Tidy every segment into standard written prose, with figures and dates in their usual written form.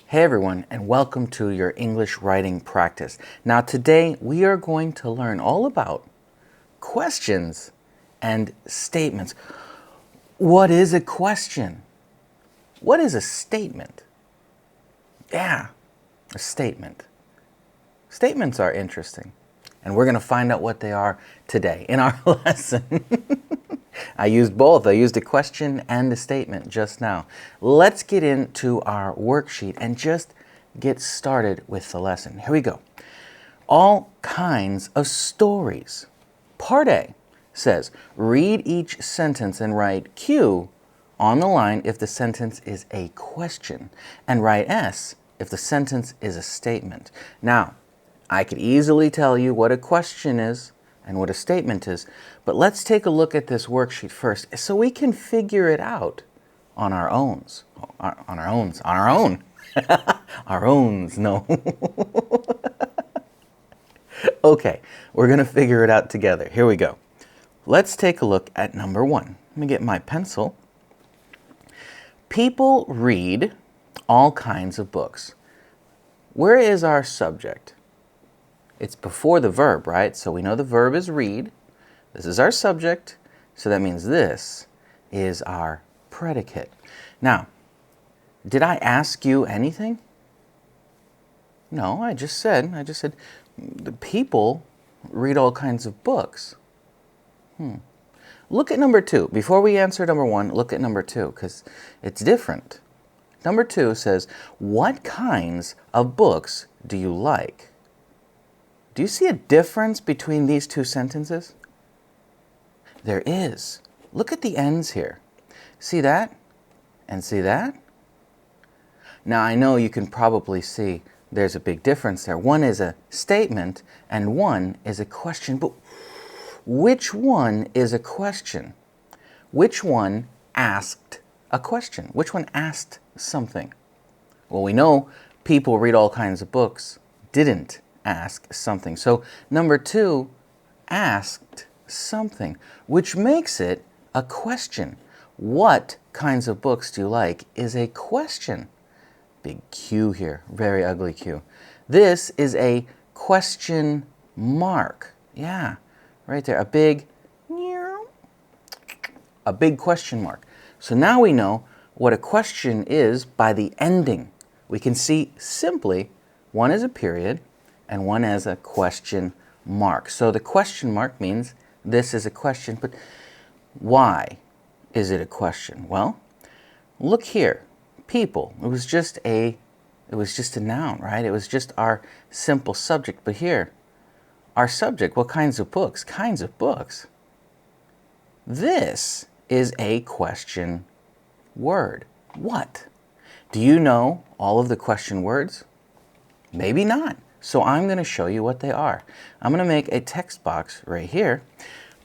Hey everyone, and welcome to your English writing practice. Now today we are going to learn all about questions and statements. What is a question? What is a statement? Yeah, a statement. Statements are interesting, and we're going to find out what they are today in our lesson. I used both. I used a question and a statement just now. Let's get into our worksheet and just get started with the lesson. Here we go. All kinds of stories. Part A says, read each sentence and write Q on the line if the sentence is a question, and write S if the sentence is a statement. Now, I could easily tell you what a question is and what a statement is, but let's take a look at this worksheet first so we can figure it out on our own. Our owns, no. Okay, we're going to figure it out together. Here we go. Let's take a look at number 1. Let me get my pencil. People read all kinds of books. Where is our subject? It's before the verb, right? So we know the verb is read. This is our subject, so that means this is our predicate. Now, did I ask you anything? No, I just said the people read all kinds of books. Look at number 2. Before we answer number 1, look at number 2, because it's different. Number 2 says, what kinds of books do you like? Do you see a difference between these two sentences? There is. Look at the ends here. See that? And see that? Now I know you can probably see there's a big difference there. One is a statement and one is a question. But which one is a question? Which one asked a question? Which one asked something? Well, we know people read all kinds of books didn't ask something. So number 2 asked something, which makes it a question. What kinds of books do you like is a question. Big Q here, very ugly Q. This is a question mark. Yeah, right there, a big question mark. So now we know what a question is by the ending. We can see simply one is a period and one has a question mark. So the question mark means this is a question, but why is it a question? Well, look here. People, it was just a noun, right? It was just our simple subject. But here, our subject, what kinds of books? Kinds of books. This is a question word. What? Do you know all of the question words? Maybe not. So I'm going to show you what they are. I'm going to make a text box right here.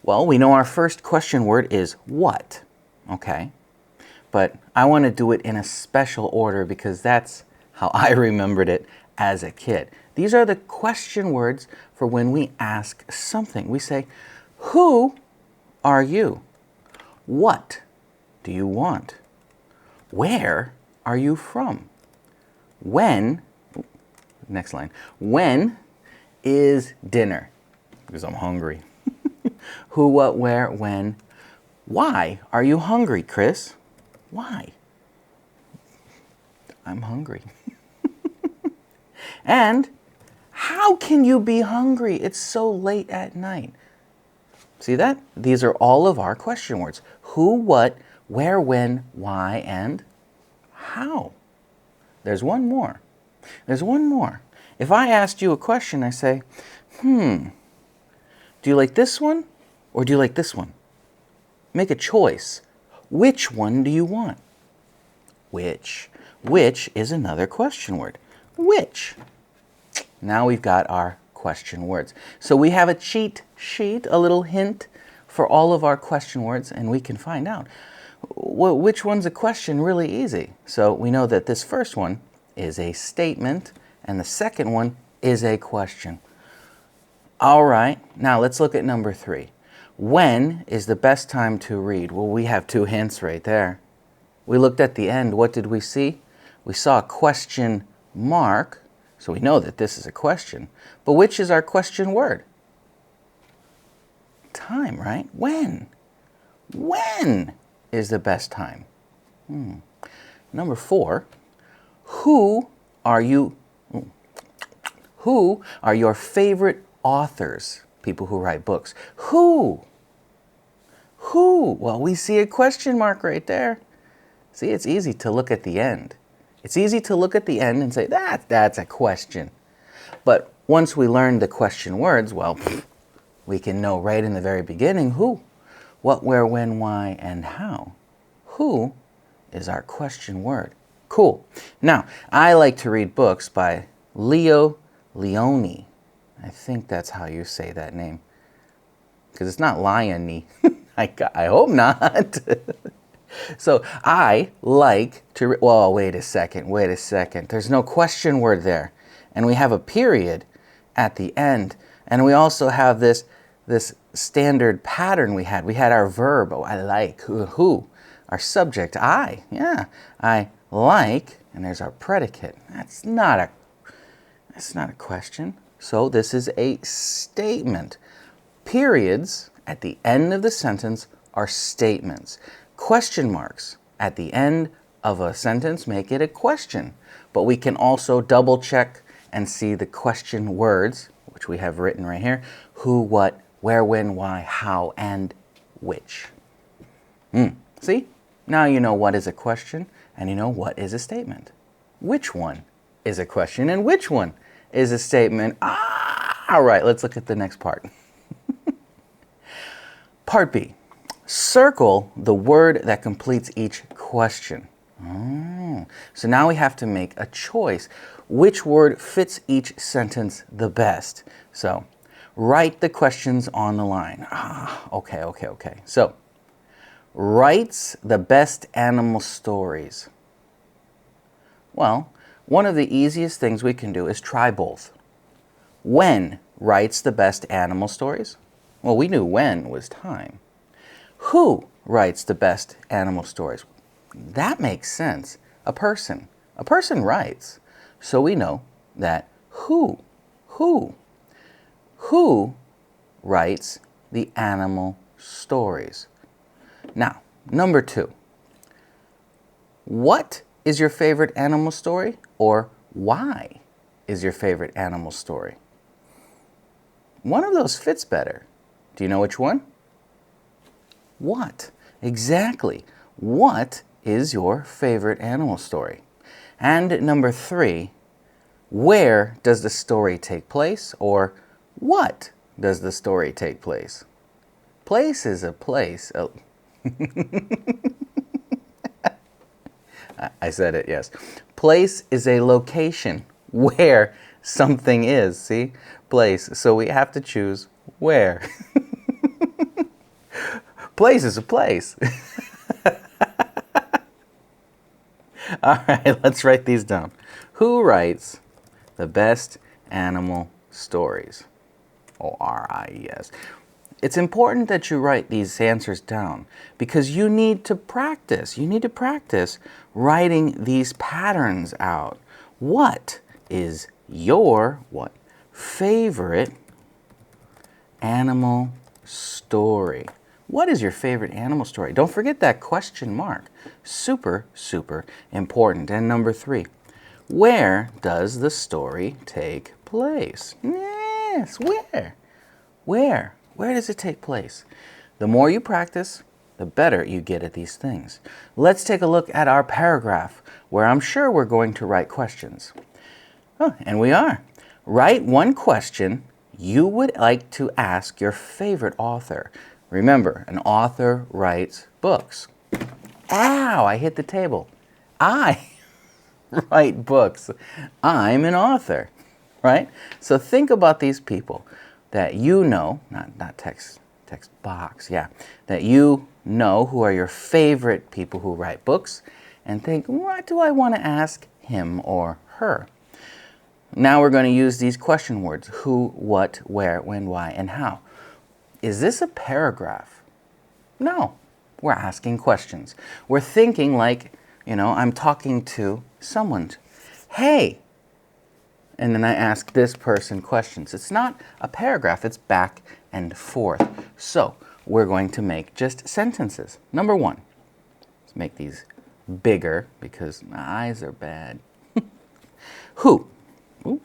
Well, we know our first question word is what, okay? But I want to do it in a special order because that's how I remembered it as a kid. These are the question words for when we ask something. We say, who are you? What do you want? Where are you from? When, next line, when is dinner? Because I'm hungry. Who, what, where, when. Why are you hungry, Chris? Why? I'm hungry. And how can you be hungry? It's so late at night. See that? These are all of our question words. Who, what, where, when, why, and how. There's one more. There's one more. If I asked you a question, I say, do you like this one or do you like this one? Make a choice. Which one do you want? Which? Which is another question word. Which? Now we've got our question words. So we have a cheat sheet, a little hint for all of our question words, and we can find out which one's a question really easy. So we know that this first one is a statement, and the second one is a question. All right, now let's look at number 3. When is the best time to read? Well, we have 2 hints right there. We looked at the end. What did we see? We saw a question mark. So we know that this is a question. But which is our question word? Time, right? When? When is the best time? Number 4, who are you? Who are your favorite authors? People who write books. Who? Who? Well, we see a question mark right there. See, it's easy to look at the end. It's easy to look at the end and say, that's a question. But once we learn the question words, well, we can know right in the very beginning who, what, where, when, why, and how. Who is our question word. Cool. Now, I like to read books by Leo Leone. I think that's how you say that name. Because it's not Lione. I hope not. So I like to, well, wait a second. There's no question word there. And we have a period at the end. And we also have this standard pattern we had. We had our verb, I like, who. Our subject, I, yeah. I like, and there's our predicate. That's not a question. So this is a statement. Periods at the end of the sentence are statements. Question marks at the end of a sentence make it a question. But we can also double check and see the question words, which we have written right here. Who, what, where, when, why, how, and which. See? Now you know what is a question and you know what is a statement. Which one is a question and which one is a statement? All right, let's look at the next part. Part B. Circle the word that completes each question. So now we have to make a choice. Which word fits each sentence the best? So write the questions on the line. Okay. So, writes the best animal stories. Well, one of the easiest things we can do is try both. When writes the best animal stories? Well, we knew when was time. Who writes the best animal stories? That makes sense. A person. A person writes. So we know that who writes the animal stories. Now, number 2. What is your favorite animal story? Or why is your favorite animal story? One of those fits better. Do you know which one? What? Exactly. What is your favorite animal story? And number 3, where does the story take place? Or what does the story take place? Place is a place. Oh. I said it, yes. Place is a location where something is. See? Place. So we have to choose where. Place is a place. All right, let's write these down. Who writes the best animal stories? O-R-I-E-S. It's important that you write these answers down because you need to practice. You need to practice writing these patterns out. What is your favorite animal story? What is your favorite animal story? Don't forget that question mark. Super, super important. And number 3, where does the story take place? Yes, where? Where? Where does it take place? The more you practice, the better you get at these things. Let's take a look at our paragraph where I'm sure we're going to write questions. Oh, and we are. Write one question you would like to ask your favorite author. Remember, an author writes books. Ow, I hit the table. I write books. I'm an author, right? So think about these people that you know, not text box, yeah, that you know who are your favorite people who write books, and think, what do I want to ask him or her? Now we're going to use these question words: who, what, where, when, why, and how. Is this a paragraph? No, we're asking questions. We're thinking like, I'm talking to someone. Hey, and then I ask this person questions. It's not a paragraph, it's back and forth. So we're going to make just sentences. Number one, let's make these bigger because my eyes are bad. Who? Ooh.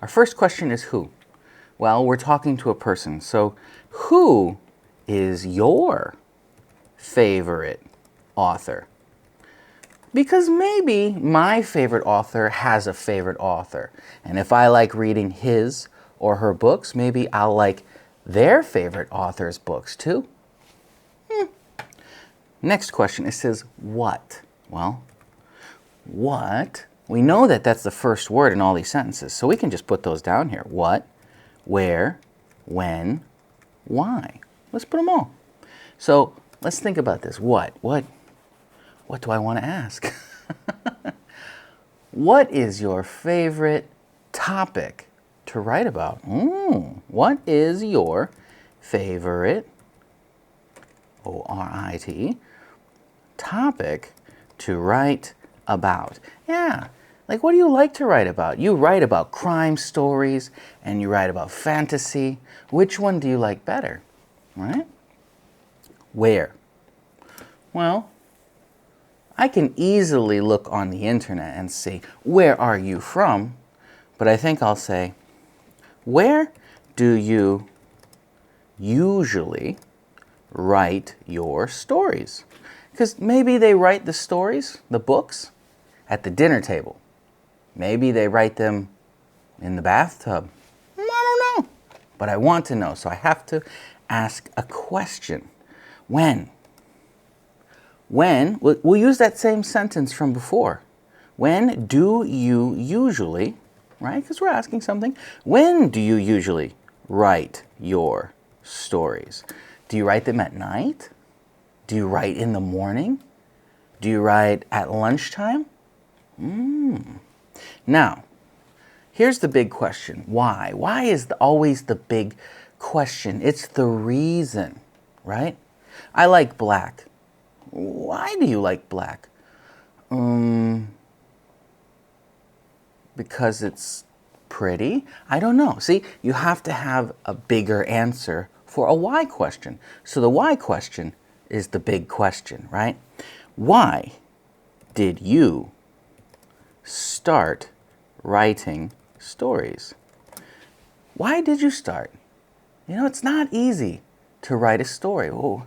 Our first question is who? Well, we're talking to a person. So who is your favorite author? Because maybe my favorite author has a favorite author. And if I like reading his or her books, maybe I'll like their favorite author's books too. Next question, it says what? Well, what? We know that that's the first word in all these sentences, so we can just put those down here. What, where, when, why. Let's put them all. So let's think about this. What do I want to ask? What is your favorite topic to write about? What is your favorite, O-R-I-T, topic to write about? Yeah, like what do you like to write about? You write about crime stories and you write about fantasy. Which one do you like better, right? Where? Well, I can easily look on the internet and see, where are you from? But I think I'll say, where do you usually write your stories? Because maybe they write the stories, the books, at the dinner table. Maybe they write them in the bathtub. I don't know. But I want to know, so I have to ask a question. When? When, we'll use that same sentence from before. When do you usually, right? Because we're asking something. When do you usually write your stories? Do you write them at night? Do you write in the morning? Do you write at lunchtime? Now, here's the big question. Why? Why is always the big question? It's the reason, right? I like black. Why do you like black? Because it's pretty? I don't know. See, you have to have a bigger answer for a why question. So the why question is the big question, right? Why did you start writing stories? Why did you start? You know, it's not easy to write a story. Oh,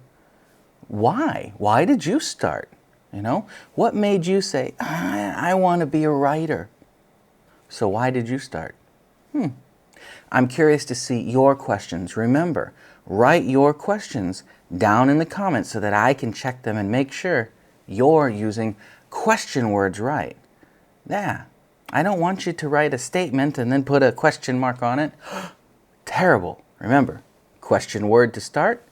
why? Why did you start? You know, what made you say, I want to be a writer? So why did you start? I'm curious to see your questions. Remember, write your questions down in the comments so that I can check them and make sure you're using question words right. Yeah, I don't want you to write a statement and then put a question mark on it. Terrible. Remember, question word to start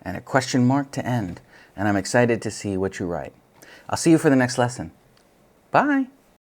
and a question mark to end. And I'm excited to see what you write. I'll see you for the next lesson. Bye.